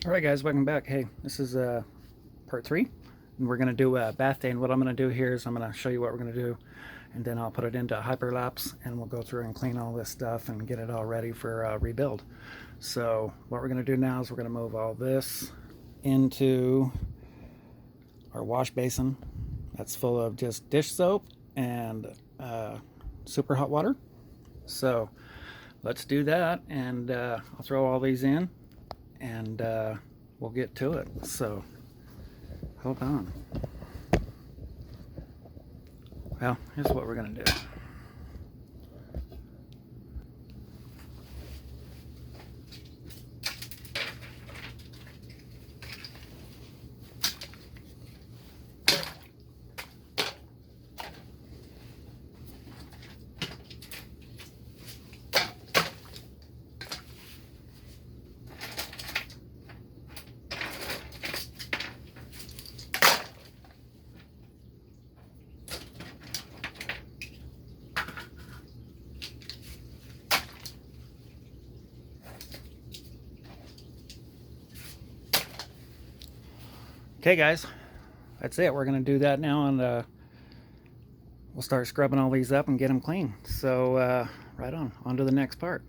Alright guys, welcome back. Hey, this is part 3, and we're going to do a bath day, and what I'm going to do here is I'm going to show you what we're going to do, and then I'll put it into hyperlapse, and we'll go through and clean all this stuff and get it all ready for rebuild. So what we're going to do now is we're going to move all this into our wash basin that's full of just dish soap and super hot water. So let's do that, and I'll throw all these in and we'll get to it. So hold on. Well, here's what we're gonna do. Okay guys, that's it. We're going to do that now, and we'll start scrubbing all these up and get them clean. So right on to the next part.